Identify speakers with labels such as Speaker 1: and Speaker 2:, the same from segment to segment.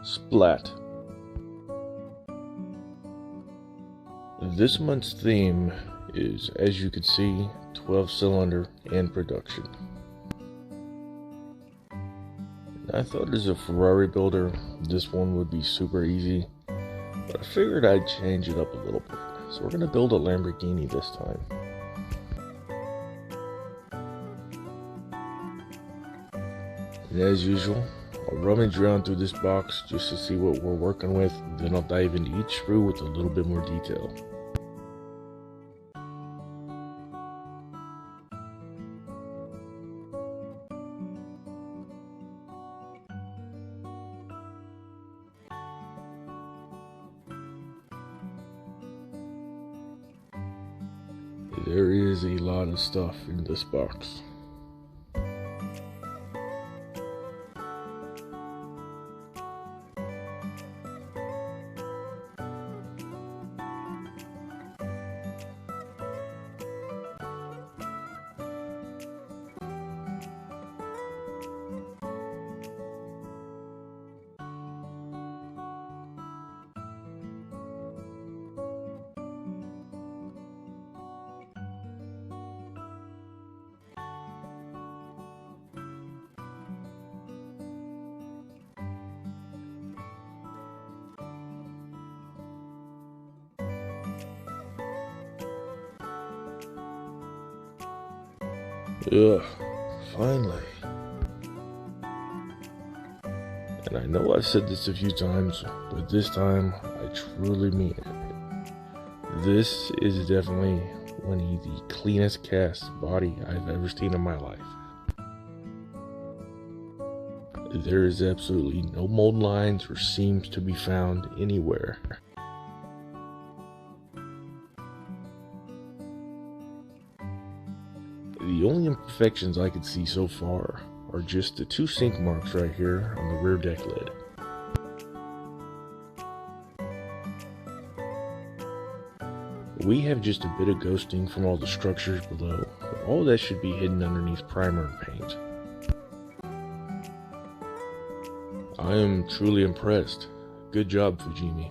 Speaker 1: Splat. This month's theme is, as you can see, 12-cylinder and production. I thought as a Ferrari builder, this one would be super easy, but I figured I'd change it up a little bit. So we're going to build a Lamborghini this time. And as usual, I'll rummage around through this box just to see what we're working with, then I'll dive into each screw with a little bit more detail. There is a lot of stuff in this box. Ugh, finally. And I know I've said this a few times, but this time I truly mean it. This is definitely one of the cleanest cast body I've ever seen in my life. There is absolutely no mold lines or seams to be found anywhere. The only imperfections I could see so far are just the two sink marks right here on the rear deck lid. We have just a bit of ghosting from all the structures below, but all that should be hidden underneath primer and paint. I am truly impressed. Good job, Fujimi.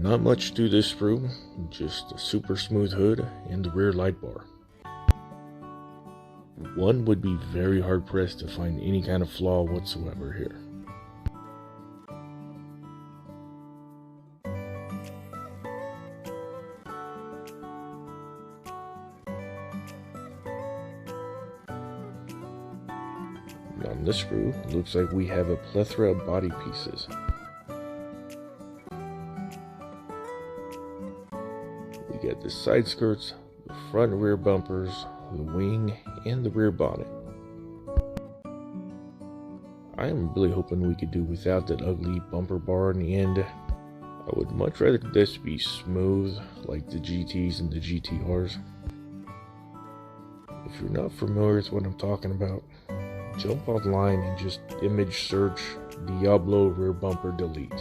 Speaker 1: Not much to this screw, just a super smooth hood and the rear light bar. One would be very hard pressed to find any kind of flaw whatsoever here. On this screw, it looks like we have a plethora of body pieces. We got the side skirts, the front and rear bumpers, the wing, and the rear bonnet. I am really hoping we could do without that ugly bumper bar in the end. I would much rather this be smooth like the GTs and the GTRs. If you're not familiar with what I'm talking about, jump online and just image search Diablo rear bumper delete.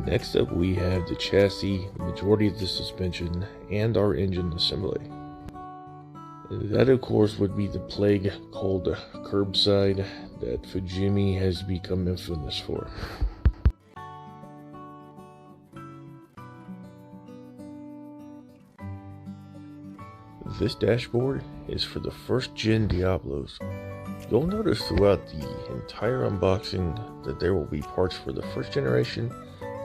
Speaker 1: Next up we have the chassis, the majority of the suspension, and our engine assembly. That of course would be the plague called curbside that Fujimi has become infamous for. This dashboard is for the first gen Diablos. You'll notice throughout the entire unboxing that there will be parts for the first generation,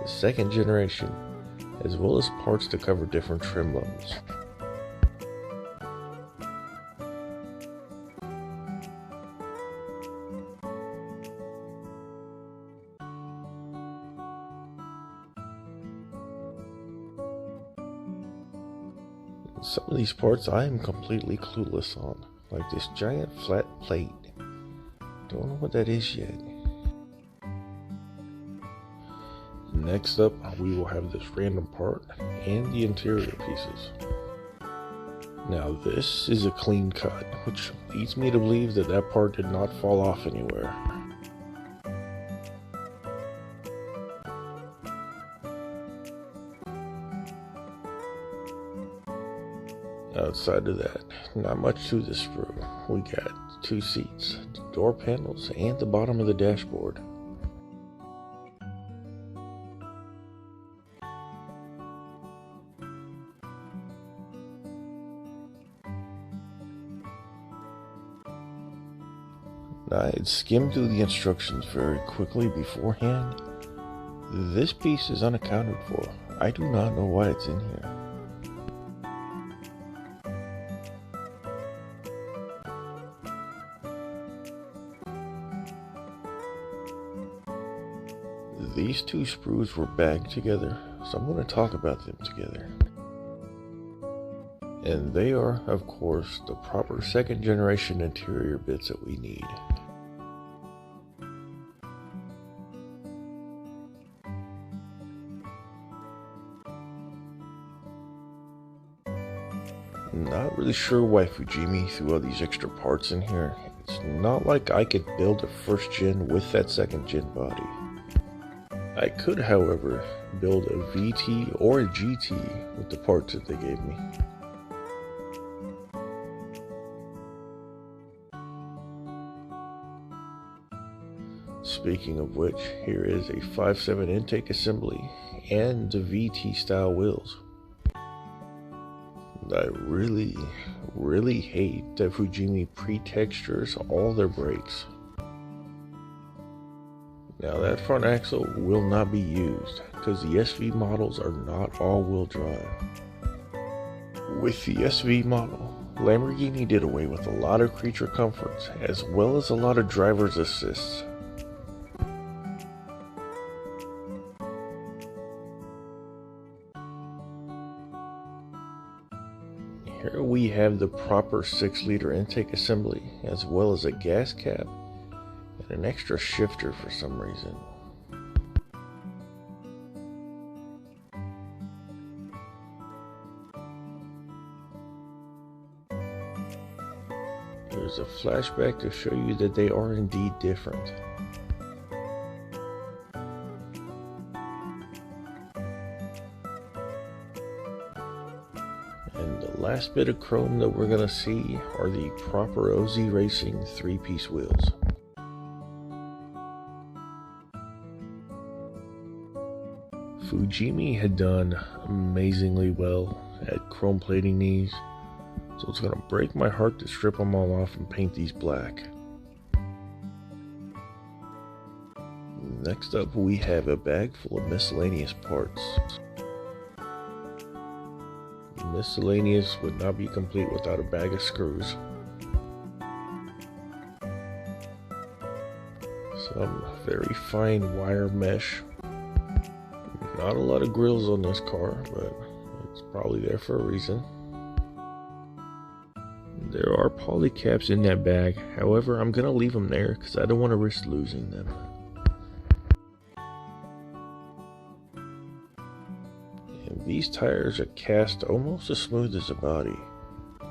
Speaker 1: the second generation, as well as parts to cover different trim levels. Some of these parts I am completely clueless on, like this giant flat plate. Don't know what that is yet. Next up, we will have this random part and the interior pieces. Now this is a clean cut, which leads me to believe that that part did not fall off anywhere. Outside of that, not much to this sprue. We got 2 seats, door panels, and the bottom of the dashboard. I had skimmed through the instructions very quickly beforehand. This piece is unaccounted for. I do not know why it's in here. These 2 sprues were bagged together, so I'm going to talk about them together. And they are, of course, the proper 2nd generation interior bits that we need. Not really sure why Fujimi threw all these extra parts in here. It's not like I could build a 1st gen with that 2nd gen body. I could, however, build a VT or a GT with the parts that they gave me. Speaking of which, here is a 5.7 intake assembly and the VT style wheels. I really hate that Fujimi pre-textures all their brakes. Now that front axle will not be used because the SV models are not all-wheel drive. With the SV model, Lamborghini did away with a lot of creature comforts as well as a lot of driver's assists. Here we have the proper 6-liter intake assembly, as well as a gas cap and an extra shifter for some reason. There's a flashback to show you that they are indeed different. And the last bit of chrome that we're going to see are the proper OZ Racing 3-piece wheels. Fujimi had done amazingly well at chrome plating these, so it's going to break my heart to strip them all off and paint these black. Next up, we have a bag full of miscellaneous parts. Miscellaneous would not be complete without a bag of screws. Some very fine wire mesh. Not a lot of grills on this car, but it's probably there for a reason. There are poly caps in that bag, however I'm going to leave them there because I don't want to risk losing them. And these tires are cast almost as smooth as the body.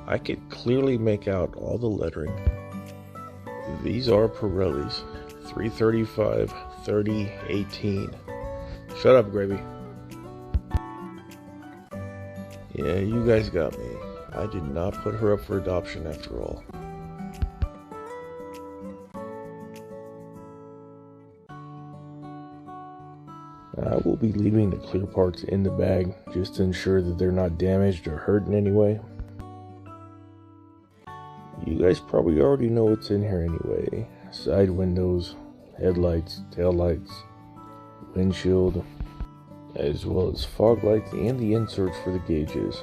Speaker 1: I could clearly make out all the lettering. These are Pirellis, 335, 30, 18. Shut up, Gravy. Yeah, you guys got me. I did not put her up for adoption after all. I will be leaving the clear parts in the bag just to ensure that they're not damaged or hurt in any way. You guys probably already know what's in here anyway. Side windows, headlights, taillights, windshield, as well as fog lights and the inserts for the gauges.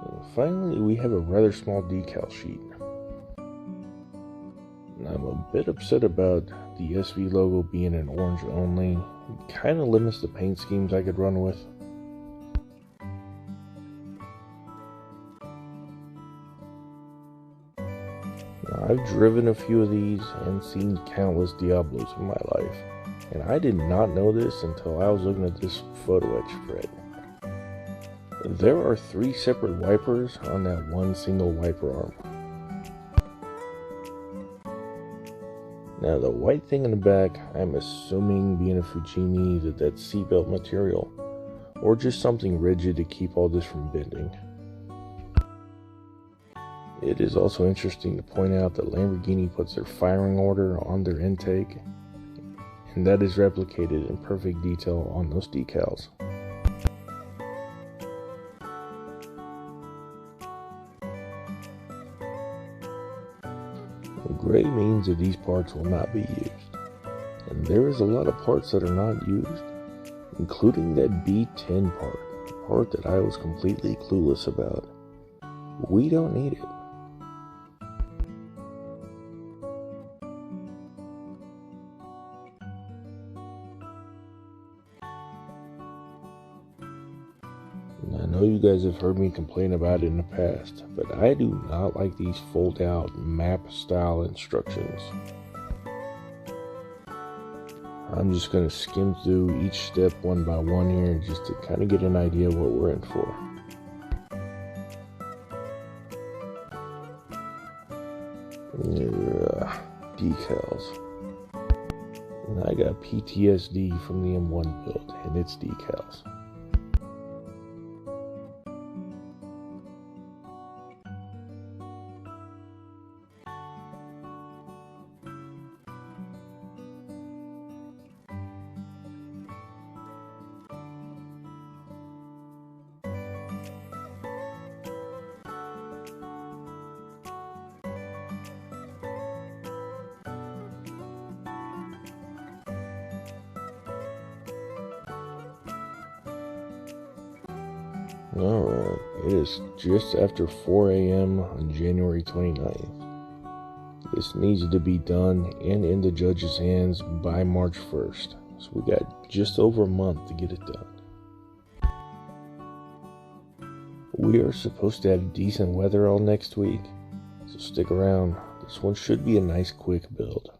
Speaker 1: And finally, we have a rather small decal sheet. I'm a bit upset about the SV logo being in orange only. It kind of limits the paint schemes I could run with. Now, I've driven a few of these and seen countless Diablos in my life, and I did not know this until I was looking at this photo etch for it. There are 3 separate wipers on that one single wiper arm. Now the white thing in the back, I'm assuming being a Fujimi that's seatbelt material, or just something rigid to keep all this from bending. It is also interesting to point out that Lamborghini puts their firing order on their intake, and that is replicated in perfect detail on those decals. Gray means that these parts will not be used, and there is a lot of parts that are not used, including that B10 part, the part that I was completely clueless about. We don't need it. I know you guys have heard me complain about it in the past, but I do not like these fold-out map-style instructions. I'm just going to skim through each step one by one here just to kind of get an idea of what we're in for. Decals. And I got PTSD from the M1 build and its decals. Alright, it is just after 4 a.m. on January 29th. This needs to be done and in the judge's hands by March 1st. So we got just over a month to get it done. We are supposed to have decent weather all next week, so stick around. This one should be a nice quick build.